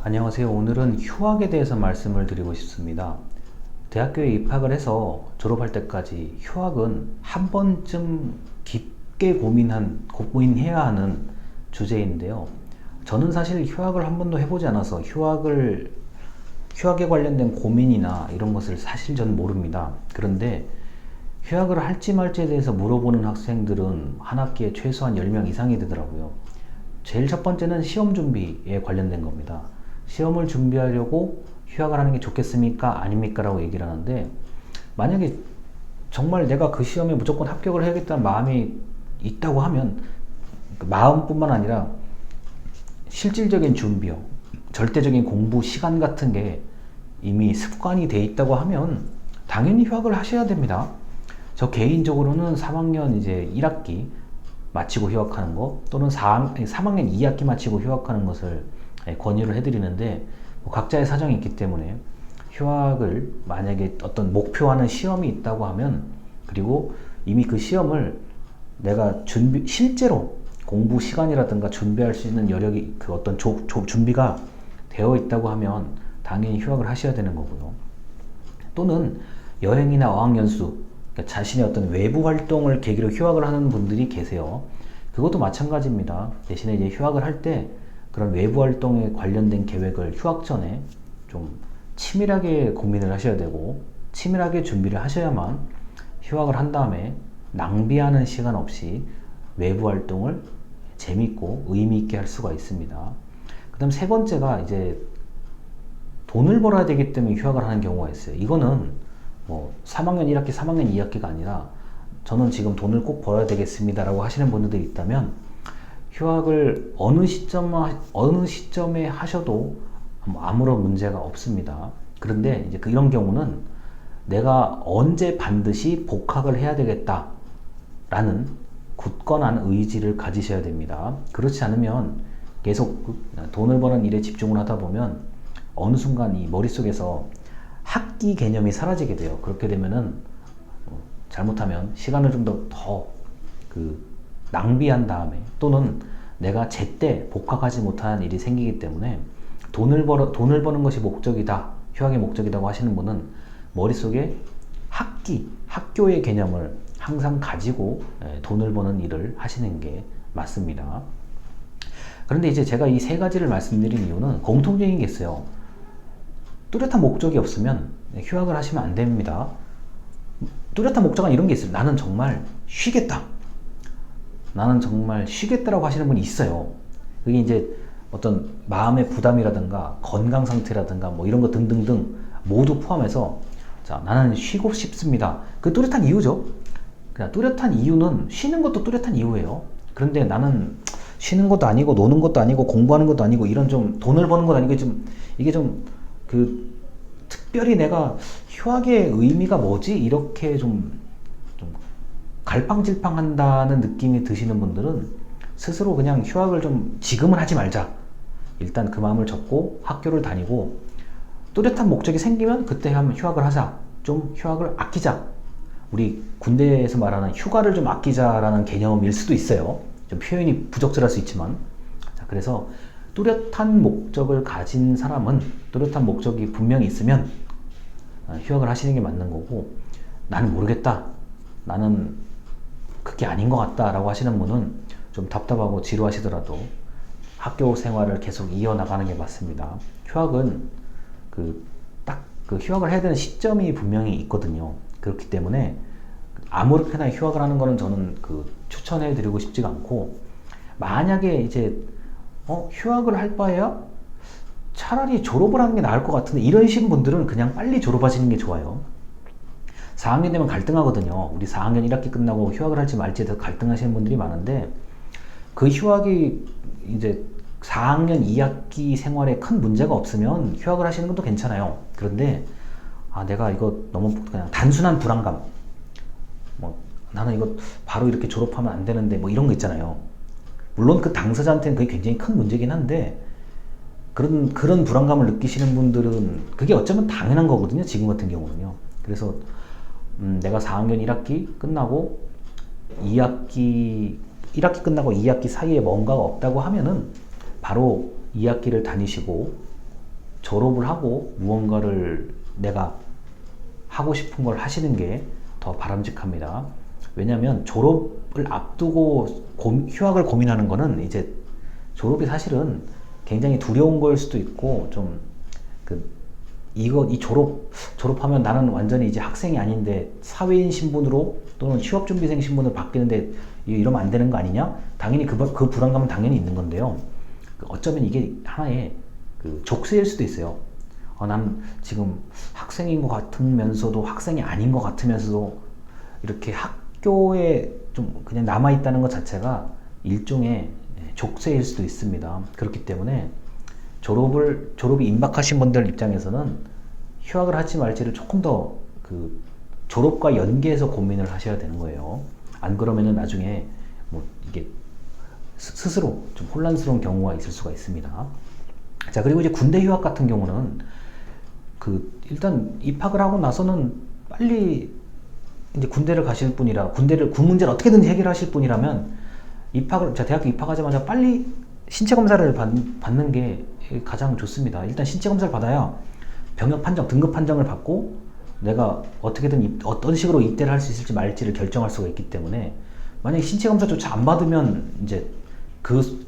안녕하세요. 오늘은 휴학에 대해서 말씀을 드리고 싶습니다. 대학교에 입학을 해서 졸업할 때까지 휴학은 한 번쯤 깊게 고민해야 하는 주제인데요. 저는 사실 휴학을 한 번도 해보지 않아서 휴학에 관련된 고민이나 이런 것을 사실 저는 모릅니다. 그런데 휴학을 할지 말지에 대해서 물어보는 학생들은 한 학기에 최소한 10명 이상이 되더라고요. 제일 첫 번째는 시험 준비에 관련된 겁니다. 시험을 준비하려고 휴학을 하는 게 좋겠습니까? 아닙니까? 라고 얘기를 하는데, 만약에 정말 내가 그 시험에 무조건 합격을 해야겠다는 마음이 있다고 하면, 그 마음뿐만 아니라 실질적인 준비요, 절대적인 공부 시간 같은 게 이미 습관이 돼 있다고 하면 당연히 휴학을 하셔야 됩니다. 저 개인적으로는 3학년 이제 1학기 마치고 휴학하는 거, 또는 3학년 2학기 마치고 휴학하는 것을 권유를 해드리는데, 뭐 각자의 사정이 있기 때문에 휴학을 만약에 어떤 목표하는 시험이 있다고 하면, 그리고 이미 그 시험을 내가 실제로 공부 시간이라든가 준비할 수 있는 여력이, 그 어떤 준비가 되어 있다고 하면 당연히 휴학을 하셔야 되는 거고요. 또는 여행이나 어학연수, 그러니까 자신의 어떤 외부 활동을 계기로 휴학을 하는 분들이 계세요. 그것도 마찬가지입니다. 대신에 이제 휴학을 할 때 그런 외부 활동에 관련된 계획을 휴학 전에 좀 치밀하게 고민을 하셔야 되고, 치밀하게 준비를 하셔야만 휴학을 한 다음에 낭비하는 시간 없이 외부 활동을 재밌고 의미 있게 할 수가 있습니다. 그 다음 세 번째가 이제 돈을 벌어야 되기 때문에 휴학을 하는 경우가 있어요. 이거는 뭐 3학년 1학기, 3학년 2학기가 아니라, 저는 지금 돈을 꼭 벌어야 되겠습니다 라고 하시는 분들이 있다면 휴학을 어느 시점에 하셔도 아무런 문제가 없습니다. 그런데 이제 이런 경우는 내가 언제 반드시 복학을 해야 되겠다 라는 굳건한 의지를 가지셔야 됩니다. 그렇지 않으면 계속 돈을 버는 일에 집중을 하다 보면 어느 순간 이 머릿속에서 학기 개념이 사라지게 돼요. 그렇게 되면은 잘못하면 시간을 좀 더 낭비한 다음에, 또는 내가 제때 복학하지 못하는 일이 생기기 때문에 돈을 버는 것이 목적이다, 휴학의 목적이라고 하시는 분은 머릿속에 학교의 개념을 항상 가지고 돈을 버는 일을 하시는 게 맞습니다. 그런데 이제 제가 이 세 가지를 말씀드린 이유는 공통적인 게 있어요. 뚜렷한 목적이 없으면 휴학을 하시면 안 됩니다. 뚜렷한 목적은 이런 게 있어요. 나는 정말 쉬겠다. 나는 정말 쉬겠다라고 하시는 분이 있어요. 그게 이제 어떤 마음의 부담이라든가 건강 상태라든가 뭐 이런 거 등등등 모두 포함해서, 자, 나는 쉬고 싶습니다. 그 뚜렷한 이유죠. 그냥 뚜렷한 이유는 쉬는 것도 뚜렷한 이유예요. 그런데 나는 쉬는 것도 아니고 노는 것도 아니고 공부하는 것도 아니고 이런 좀 돈을 버는 것도 아니고 이게 좀 특별히 내가 휴학의 의미가 뭐지? 이렇게 좀 갈팡질팡 한다는 느낌이 드시는 분들은 스스로 그냥 휴학을 좀 지금은 하지 말자. 일단 그 마음을 접고 학교를 다니고, 뚜렷한 목적이 생기면 그때 한번 휴학을 하자. 좀 휴학을 아끼자. 우리 군대에서 말하는 휴가를 좀 아끼자라는 개념일 수도 있어요. 좀 표현이 부적절할 수 있지만. 자, 그래서 뚜렷한 목적을 가진 사람은, 뚜렷한 목적이 분명히 있으면 휴학을 하시는 게 맞는 거고, 나는 모르겠다, 나는 그게 아닌 것 같다 라고 하시는 분은 좀 답답하고 지루하시더라도 학교 생활을 계속 이어나가는 게 맞습니다. 휴학은 딱 휴학을 해야 되는 시점이 분명히 있거든요. 그렇기 때문에 아무렇게나 휴학을 하는 거는 저는 추천해 드리고 싶지가 않고, 만약에 이제 휴학을 할 바에야 차라리 졸업을 하는 게 나을 것 같은데 이러신 분들은 그냥 빨리 졸업하시는 게 좋아요. 4학년 되면 갈등하거든요. 우리 4학년 1학기 끝나고 휴학을 할지 말지에 대해서 갈등하시는 분들이 많은데, 그 휴학이 이제 4학년 2학기 생활에 큰 문제가 없으면 휴학을 하시는 것도 괜찮아요. 그런데 내가 이거 너무 그냥 단순한 불안감, 뭐 나는 이거 바로 이렇게 졸업하면 안 되는데 뭐 이런 거 있잖아요. 물론 그 당사자한테는 그게 굉장히 큰 문제긴 한데, 그런 불안감을 느끼시는 분들은 그게 어쩌면 당연한 거거든요. 지금 같은 경우는요. 그래서 내가 4학년 1학기 끝나고 1학기 끝나고 2학기 사이에 뭔가가 없다고 하면은 바로 2학기를 다니시고 졸업을 하고 무언가를 내가 하고 싶은 걸 하시는 게 더 바람직합니다. 왜냐하면 졸업을 앞두고 휴학을 고민하는 거는 이제 졸업이 사실은 굉장히 두려운 걸 수도 있고 좀 이 졸업하면 나는 완전히 이제 학생이 아닌데 사회인 신분으로 또는 취업준비생 신분으로 바뀌는데 이러면 안 되는 거 아니냐? 당연히 그 불안감은 당연히 있는 건데요. 어쩌면 이게 하나의 족쇄일 수도 있어요. 난 지금 학생인 것 같으면서도 학생이 아닌 것 같으면서도 이렇게 학교에 좀 그냥 남아있다는 것 자체가 일종의 족쇄일 수도 있습니다. 그렇기 때문에 졸업이 임박하신 분들 입장에서는 휴학을 할지 말지를 조금 더 졸업과 연계해서 고민을 하셔야 되는 거예요. 안 그러면은 나중에 뭐 이게 스스로 좀 혼란스러운 경우가 있을 수가 있습니다. 자, 그리고 이제 군대 휴학 같은 경우는 일단 입학을 하고 나서는 빨리 이제 군대를 가실 분이라 군 문제를 어떻게든 해결하실 분이라면 대학교 입학하자마자 빨리 신체 검사를 받는 게 가장 좋습니다. 일단 신체 검사를 받아야 병역 판정, 등급 판정을 받고 내가 어떻게든 어떤 식으로 입대를 할 수 있을지 말지를 결정할 수가 있기 때문에 만약에 신체 검사조차 안 받으면 이제 그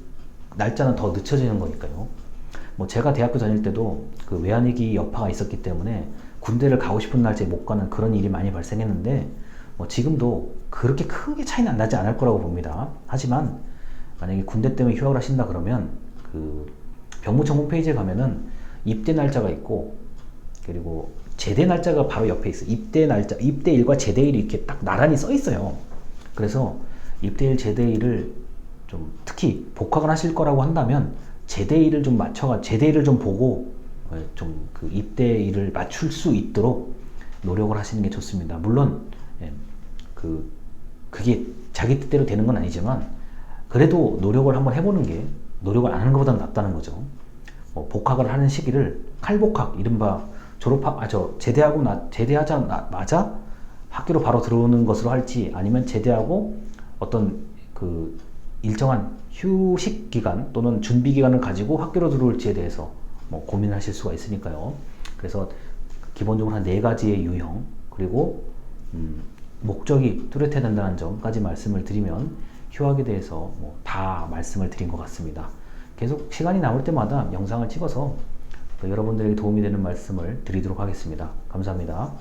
날짜는 더 늦춰지는 거니까요. 뭐 제가 대학교 다닐 때도 외환위기 여파가 있었기 때문에 군대를 가고 싶은 날짜에 못 가는 그런 일이 많이 발생했는데 뭐 지금도 그렇게 크게 차이는 안 나지 않을 거라고 봅니다. 하지만 만약에 군대 때문에 휴학을 하신다 그러면 병무청 홈페이지에 가면은 입대 날짜가 있고 그리고 제대 날짜가 바로 옆에 있어요. 입대일과 제대일이 이렇게 딱 나란히 써 있어요. 그래서 입대일, 제대일을 좀 특히 복학을 하실 거라고 한다면 제대일을 좀 보고 좀 입대일을 맞출 수 있도록 노력을 하시는 게 좋습니다. 물론 그게 자기 뜻대로 되는 건 아니지만 그래도 노력을 한번 해보는 게 노력을 안 하는 것보다는 낫다는 거죠. 복학을 하는 시기를 칼복학, 이른바 제대하자마자 학교로 바로 들어오는 것으로 할지 아니면 제대하고 어떤 일정한 휴식 기간 또는 준비 기간을 가지고 학교로 들어올지에 대해서 고민하실 수가 있으니까요. 그래서 기본적으로 한 4가지의 유형 그리고 목적이 뚜렷해야 된다는 점까지 말씀을 드리면 휴학에 대해서 다 말씀을 드린 것 같습니다. 계속 시간이 남을 때마다 영상을 찍어서 여러분들에게 도움이 되는 말씀을 드리도록 하겠습니다. 감사합니다.